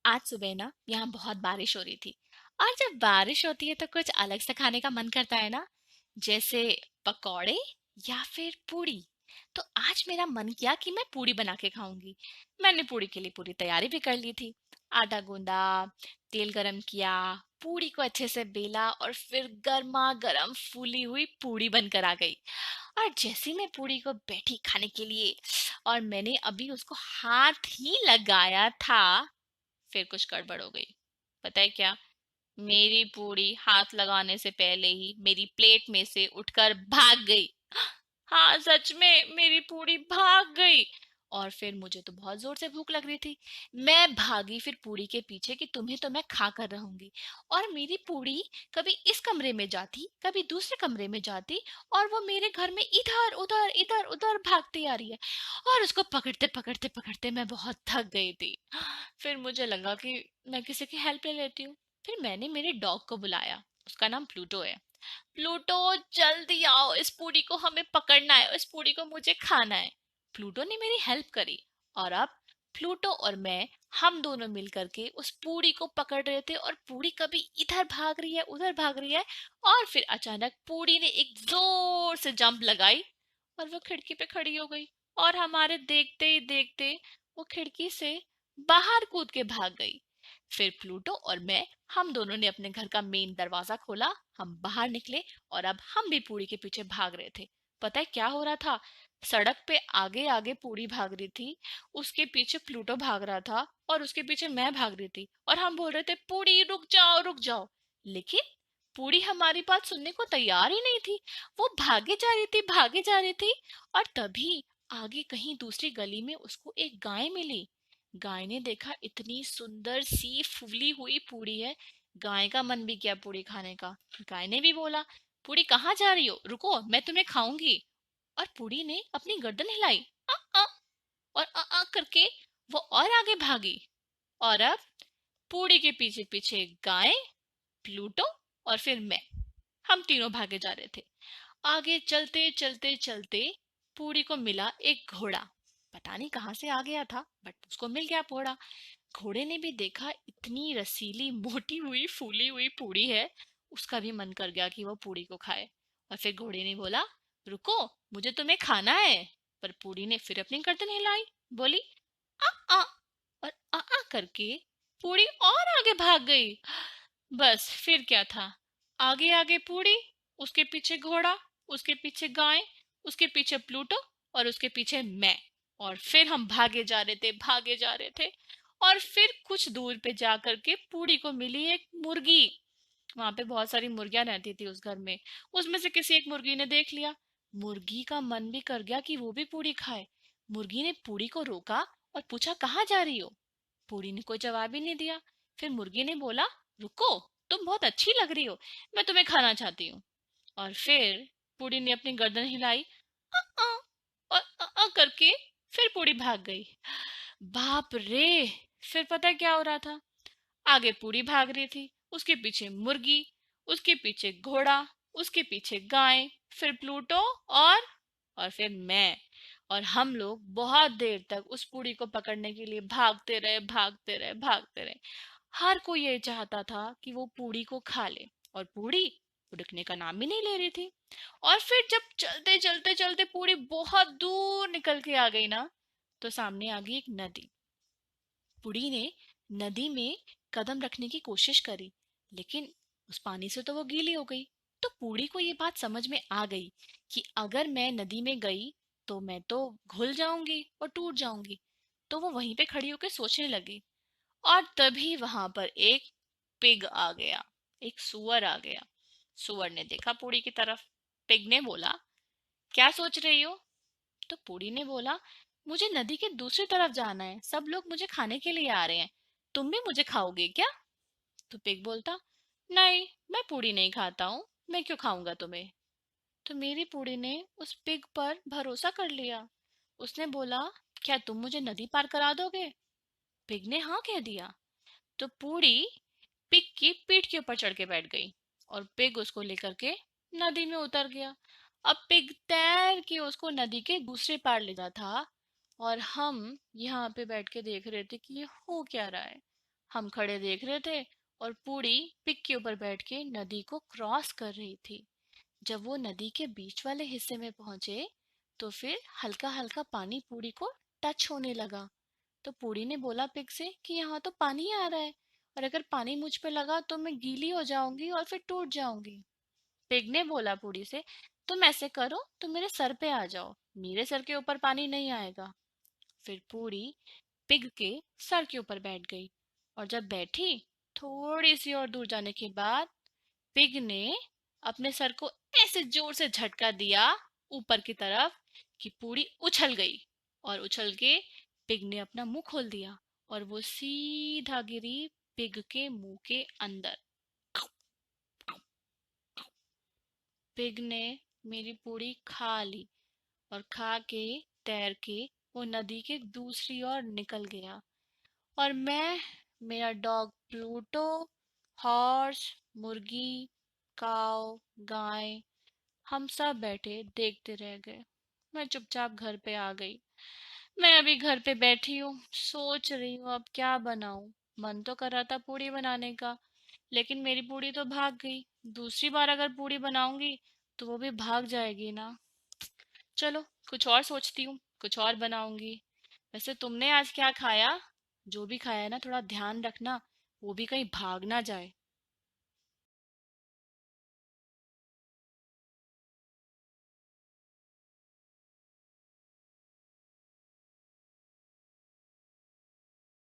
आज सुबह ना यहाँ बहुत बारिश हो रही थी। और जब बारिश होती है तो कुछ अलग सा खाने का मन करता है ना, जैसे पकौड़े या फिर पूड़ी। तो आज मेरा मन किया कि मैं पूड़ी बना के खाऊंगी। मैंने पूड़ी के लिए पूरी तैयारी भी कर ली थी। आटा गूंदा, तेल गरम किया, पूड़ी को अच्छे से बेला और फिर गर्मा गर्म फूली हुई पूड़ी बनकर आ गई। और जैसे मैं पूड़ी को बैठी खाने के लिए और मैंने अभी उसको हाथ ही लगाया था, फिर कुछ गड़बड़ हो गई। पता है क्या? मेरी पूरी हाथ लगाने से पहले ही मेरी प्लेट में से उठकर भाग गई। हाँ, सच में मेरी पूरी भाग गई। और फिर मुझे तो बहुत जोर से भूख लग रही थी। मैं भागी फिर पूरी के पीछे कि तुम्हें तो मैं खा कर रहूंगी। और मेरी पूरी कभी इस कमरे में जाती, कभी दूसरे कमरे में जाती, और वो मेरे घर में इधर उधर भागती आ रही है। और उसको पकड़ते पकड़ते पकड़ते मैं बहुत थक गई थी। फिर मुझे लगा कि मैं किसी की हेल्प ले लेती हूँ। फिर मैंने मेरे डॉग को बुलाया। उसका नाम प्लूटो है। प्लूटो, जल्दी आओ, इस पूरी को हमें पकड़ना है, इस पूरी को मुझे खाना है। प्लूटो ने मेरी हेल्प करी। और अब प्लूटो और मैं, हम दोनों मिल करके उस पूरी को पकड़ रहे थे। और पूरी कभी इधर भाग रही है, उधर भाग रही है। और फिर अचानक पूरी ने एक जोर से जंप लगाई और वो खिड़की पे खड़ी हो गई। और हमारे देखते ही देखते वो खिड़की से बाहर कूद के भाग गई। फिर प्लूटो और मैं, हम दोनों ने अपने घर का मेन दरवाजा खोला, हम बाहर निकले। और अब हम भी पूरी के पीछे भाग रहे थे। पता है क्या हो रहा था? सड़क पे आगे आगे पूरी भाग रही थी, उसके पीछे प्लूटो भाग रहा था, और उसके पीछे मैं भाग रही थी। और हम बोल रहे थे, पूरी रुक जाओ रुक जाओ। लेकिन पूरी हमारी बात सुनने को तैयार ही नहीं थी। वो भागे जा रही थी, भागे जा रही थी। और तभी आगे कहीं दूसरी गली में उसको एक गाय मिली। गाय ने देखा इतनी सुंदर सी फूली हुई पूरी है। गाय का मन भी किया पूरी खाने का। गाय ने भी बोला, पूरी कहाँ जा रही हो, रुको मैं तुम्हें खाऊंगी। और पूरी ने अपनी गर्दन हिलाई, आ, आ, और करके वो और आगे भागी। और अब पूरी के पीछे पीछे गाय, प्लूटो और फिर मैं, हम तीनों भागे जा रहे थे। आगे चलते चलते चलते पूरी को मिला एक घोड़ा। पता नहीं कहाँ से आ गया था, बट उसको मिल गया घोड़ा। घोड़े ने भी देखा इतनी रसीली मोटी हुई फूली हुई पूरी है, उसका भी मन कर गया कि वो पूरी को खाए। और फिर घोड़े ने बोला, रुको, मुझे तुम्हें खाना है। पर पूरी ने फिर अपनी गर्दन हिलाई, बोली आ आ, और करके पूरी और आगे भाग गई। बस फिर क्या था? आगे आगे पूरी, उसके पीछे घोड़ा, उसके पीछे गाय, उसके पीछे प्लूटो और उसके पीछे मैं। और फिर हम भागे जा रहे थे, भागे जा रहे थे। और फिर कुछ दूर पे जा करके पूरी को मिली एक मुर्गी। वहां पे बहुत सारी मुर्गियां रहती थी उस घर में। उसमें से किसी एक मुर्गी ने देख लिया। मुर्गी का मन भी कर गया कि वो भी पूरी खाए। मुर्गी ने पूरी को रोका और पूछा, कहाँ जा रही हो? पूरी ने कोई जवाब ही नहीं दिया। फिर मुर्गी ने बोला, रुको, तुम बहुत अच्छी लग रही हो, मैं तुम्हें खाना चाहती हूँ। और फिर पूरी ने अपनी गर्दन हिलाई, "अ, अ", और करके फिर पूरी भाग गई। बाप रे! फिर पता है क्या हो रहा था? आगे पूरी भाग रही थी, उसके पीछे मुर्गी, उसके पीछे घोड़ा, उसके पीछे गाय, फिर प्लूटो और फिर मैं। और हम लोग बहुत देर तक उस पूरी को पकड़ने के लिए भागते रहे, भागते रहे, भागते रहे। हर कोई ये चाहता था कि वो पूरी को खा ले, और पूरी रुकने का नाम ही नहीं ले रही थी। और फिर जब चलते चलते चलते पूरी बहुत दूर निकल के आ गई ना, तो सामने आ गई एक नदी। बुढ़ी ने नदी में कदम रखने की कोशिश करी, लेकिन उस पानी से तो वो गीली हो गई। तो बूढ़ी को ये बात समझ में आ गई कि अगर मैं नदी में गई तो मैं तो घुल जाऊंगी और टूट जाऊंगी। तो वो वहीं पे खड़ी होकर सोचने लगी। और तभी वहां पर एक पिग आ गया, एक सुअर आ गया। सुअर ने देखा बूढ़ी की तरफ। पिग ने बोला, क्या सोच रही हो? तो बूढ़ी ने बोला, मुझे नदी के दूसरी तरफ जाना है, सब लोग मुझे खाने के लिए आ रहे हैं, तुम भी मुझे खाओगे क्या? तो पिग बोलता, नहीं, मैं पूड़ी नहीं खाता हूँ, मैं क्यों खाऊंगा तुम्हें? तो मेरी पूड़ी ने उस पिग पर भरोसा कर लिया। उसने बोला, क्या तुम मुझे नदी पार करा दोगे? पिग ने हाँ कह दिया। तो पूड़ी पिग की पीठ के ऊपर चढ़ के बैठ गई, और पिग उसको लेकर के नदी में उतर गया। अब पिग तैर के उसको नदी के दूसरे पार ले जा था। और हम यहाँ पे बैठ के देख रहे थे कि ये हो क्या रहा है। हम खड़े देख रहे थे और पूड़ी पिग के ऊपर बैठ के नदी को क्रॉस कर रही थी। जब वो नदी के बीच वाले हिस्से में पहुंचे तो फिर हल्का हल्का पानी पूड़ी को टच होने लगा। तो पूड़ी ने बोला पिग से कि यहाँ तो पानी आ रहा है और अगर पानी मुझ पे लगा तो मैं गीली हो जाऊंगी और फिर टूट जाऊंगी। पिग ने बोला पूड़ी से, तुम ऐसे करो, तुम मेरे सर पे आ जाओ, मेरे सर के ऊपर पानी नहीं आएगा। फिर पूड़ी पिग के सर के ऊपर बैठ गई और जब बैठी थोड़ी सी और दूर जाने के बाद पिग ने अपने सर को ऐसे जोर से झटका दिया ऊपर की तरफ कि पूड़ी उछल गई और उछल के पिग ने अपना मुंह खोल दिया और वो सीधा गिरी पिग के मुंह के अंदर। पिग ने मेरी पूड़ी खा ली और खा के तैर के वो नदी के दूसरी ओर निकल गया। और मैं, मेरा डॉग प्लूटो, हॉर्स, मुर्गी, काव, गाय, हम सब बैठे देखते रह गए। मैं चुपचाप घर पे आ गई। मैं अभी घर पे बैठी हूँ, सोच रही हूँ अब क्या बनाऊं। मन तो कर रहा था पूड़ी बनाने का, लेकिन मेरी पूड़ी तो भाग गई। दूसरी बार अगर पूड़ी बनाऊंगी तो वो भी भाग जाएगी ना। चलो कुछ और सोचती हूँ, कुछ और बनाऊंगी। वैसे तुमने आज क्या खाया? जो भी खाया है ना, थोड़ा ध्यान रखना, वो भी कहीं भाग ना जाए।